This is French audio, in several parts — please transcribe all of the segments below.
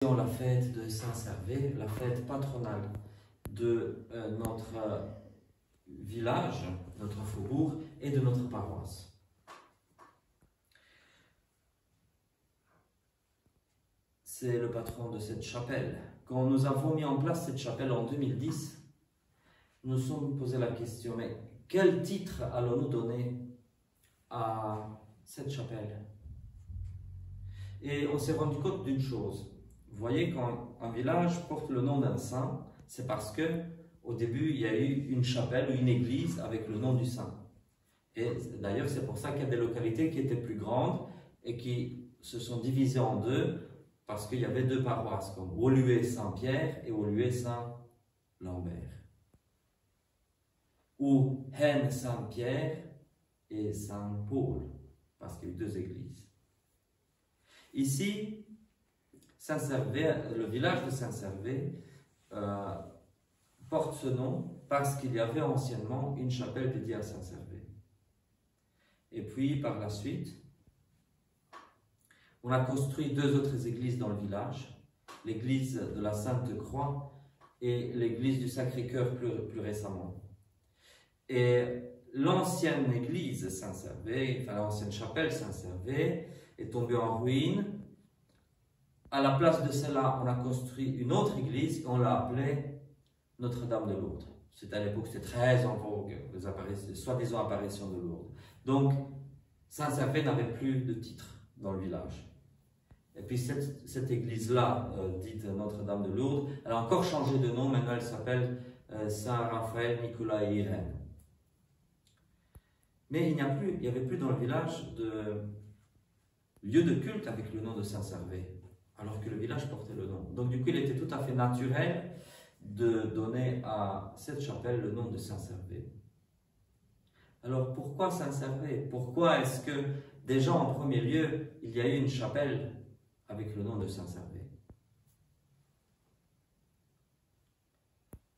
La fête de Saint-Servais, la fête patronale de notre village, notre faubourg et de notre paroisse. C'est le patron de cette chapelle. Quand nous avons mis en place cette chapelle en 2010, nous nous sommes posé la question, mais quel titre allons-nous donner à cette chapelle? Et on s'est rendu compte d'une chose. Vous voyez, quand un village porte le nom d'un saint, c'est parce que au début, il y a eu une chapelle ou une église avec le nom du saint. Et d'ailleurs, c'est pour ça qu'il y a des localités qui étaient plus grandes et qui se sont divisées en deux, parce qu'il y avait deux paroisses, comme Woluwe-Saint-Pierre et Woluwe-Saint-Lambert. Ou Haine-Saint-Pierre et Saint-Paul, parce qu'il y a eu deux églises. Ici, Saint-Servais, le village de Saint-Servais porte ce nom parce qu'il y avait anciennement une chapelle dédiée à Saint-Servais. Et puis, par la suite, on a construit deux autres églises dans le village, l'église de la Sainte-Croix et l'église du Sacré-Cœur plus récemment. Et l'ancienne église Saint-Servais, enfin l'ancienne chapelle Saint-Servais, est tombée en ruine. À la place de cela, on a construit une autre église et on l'a appelée Notre-Dame de Lourdes. C'était à l'époque, c'était très en vogue, les soi-disant apparitions de Lourdes. Donc, Saint-Servais n'avait plus de titre dans le village. Et puis cette église-là, dite Notre-Dame de Lourdes, elle a encore changé de nom, maintenant elle s'appelle Saint-Raphaël, Nicolas et Irène. Mais il n'y avait plus dans le village de lieu de culte avec le nom de Saint-Servais, alors que le village portait le nom. Donc du coup, il était tout à fait naturel de donner à cette chapelle le nom de Saint-Servais. Alors pourquoi Saint-Servais? Pourquoi est-ce que déjà en premier lieu, il y a eu une chapelle avec le nom de Saint-Servais?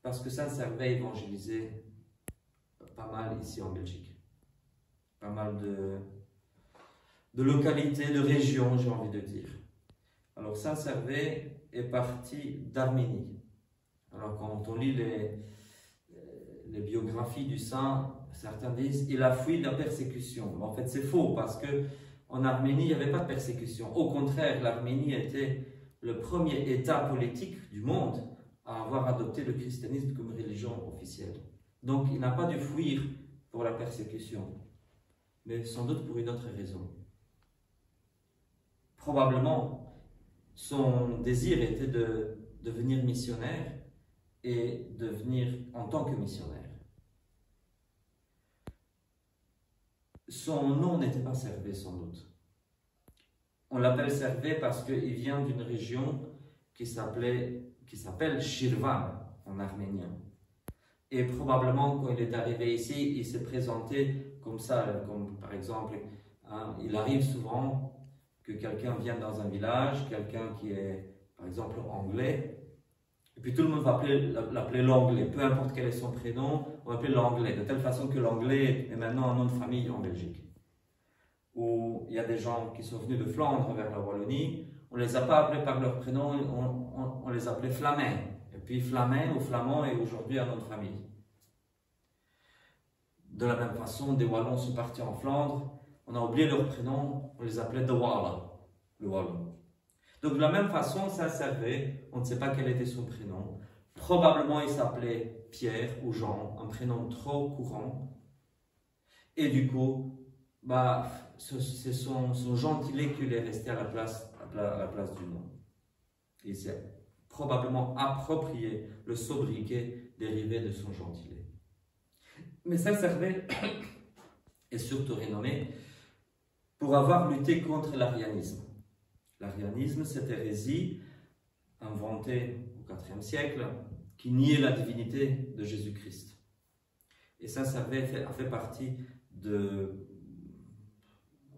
Parce que Saint-Servais évangélisait pas mal ici en Belgique. Pas mal de localités, de régions, j'ai envie de dire. Alors Saint-Servais est parti d'Arménie. Alors quand on lit les biographies du saint, certains disent qu'il a fui la persécution. Mais en fait c'est faux, parce que en Arménie il n'y avait pas de persécution. Au contraire, l'Arménie était le premier État politique du monde à avoir adopté le christianisme comme religion officielle. Donc il n'a pas dû fuir pour la persécution, mais sans doute pour une autre raison. Probablement, son désir était de devenir missionnaire et de venir en tant que missionnaire. Son nom n'était pas Servais, sans doute. On l'appelle Servais parce qu'il vient d'une région qui s'appelle Shirvan en arménien. Et probablement, quand il est arrivé ici, il s'est présenté comme ça, comme par exemple, hein, il arrive souvent que quelqu'un vienne dans un village, quelqu'un qui est, par exemple, anglais, et puis tout le monde va l'appeler l'anglais, peu importe quel est son prénom, on va l'appeler l'anglais, de telle façon que l'anglais est maintenant un nom de famille en Belgique. Ou il y a des gens qui sont venus de Flandre vers la Wallonie, on ne les a pas appelés par leur prénom, on les appelait Flamin. Et puis Flamin ou Flamand est aujourd'hui un nom de famille. De la même façon, des Wallons sont partis en Flandre, on a oublié leur prénom, on les appelait de Walla, le Wallon. Donc de la même façon, Saint-Servais, on ne sait pas quel était son prénom. Probablement il s'appelait Pierre ou Jean, un prénom trop courant. Et du coup, c'est son gentilé qui lui est resté à la place du nom. Il s'est probablement approprié le sobriquet dérivé de son gentilé. Mais Saint-Servais est surtout renommé pour avoir lutté contre l'arianisme. L'arianisme, cette hérésie inventée au IVe siècle qui niait la divinité de Jésus-Christ. Et Saint-Servais a fait partie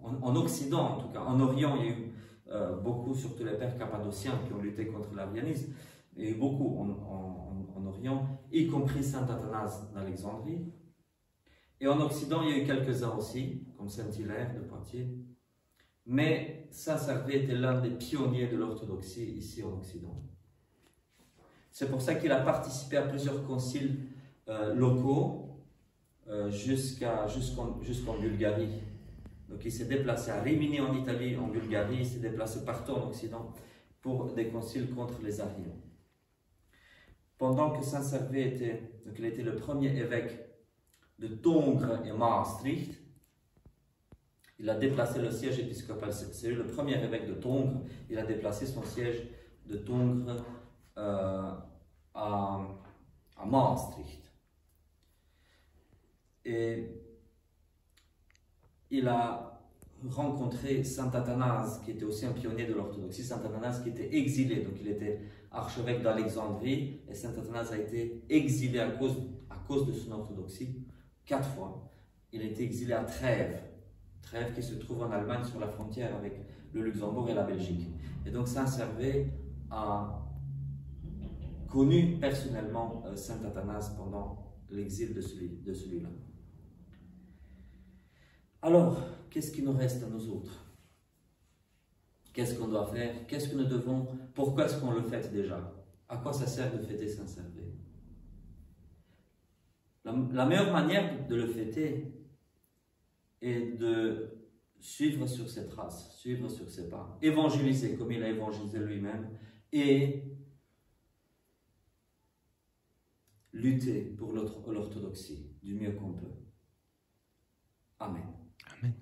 en Occident, en tout cas, en Orient, il y a eu beaucoup, surtout les pères cappadociens qui ont lutté contre l'arianisme, il y a eu beaucoup en Orient, y compris saint Athanase d'Alexandrie. Et en Occident, il y a eu quelques-uns aussi, comme saint Hilaire de Poitiers. Mais Saint-Servais était l'un des pionniers de l'orthodoxie ici en Occident. C'est pour ça qu'il a participé à plusieurs conciles locaux jusqu'en Bulgarie. Donc il s'est déplacé à Rimini en Italie, en Bulgarie, il s'est déplacé partout en Occident pour des conciles contre les Ariens. Pendant que Saint-Servais était le premier évêque de Tongres et Maastricht, il a déplacé le siège épiscopal. C'est lui le premier évêque de Tongres. Il a déplacé son siège de Tongres à Maastricht. Et il a rencontré Saint Athanase, qui était aussi un pionnier de l'orthodoxie. Saint Athanase qui était exilé, donc il était archevêque d'Alexandrie, et Saint Athanase a été exilé à cause de son orthodoxie 4 fois. Il a été exilé à Trèves. Trèves qui se trouve en Allemagne sur la frontière avec le Luxembourg et la Belgique. Et donc Saint-Servais a connu personnellement Saint Athanase pendant l'exil de celui-là. Alors, qu'est-ce qui nous reste à nous autres? Qu'est-ce qu'on doit faire? Qu'est-ce que nous devons? Pourquoi est-ce qu'on le fête déjà? À quoi ça sert de fêter Saint-Servais? La meilleure manière de le fêter est de suivre sur ses traces, suivre sur ses pas, évangéliser comme il a évangélisé lui-même et lutter pour l'orthodoxie du mieux qu'on peut. Amen. Amen.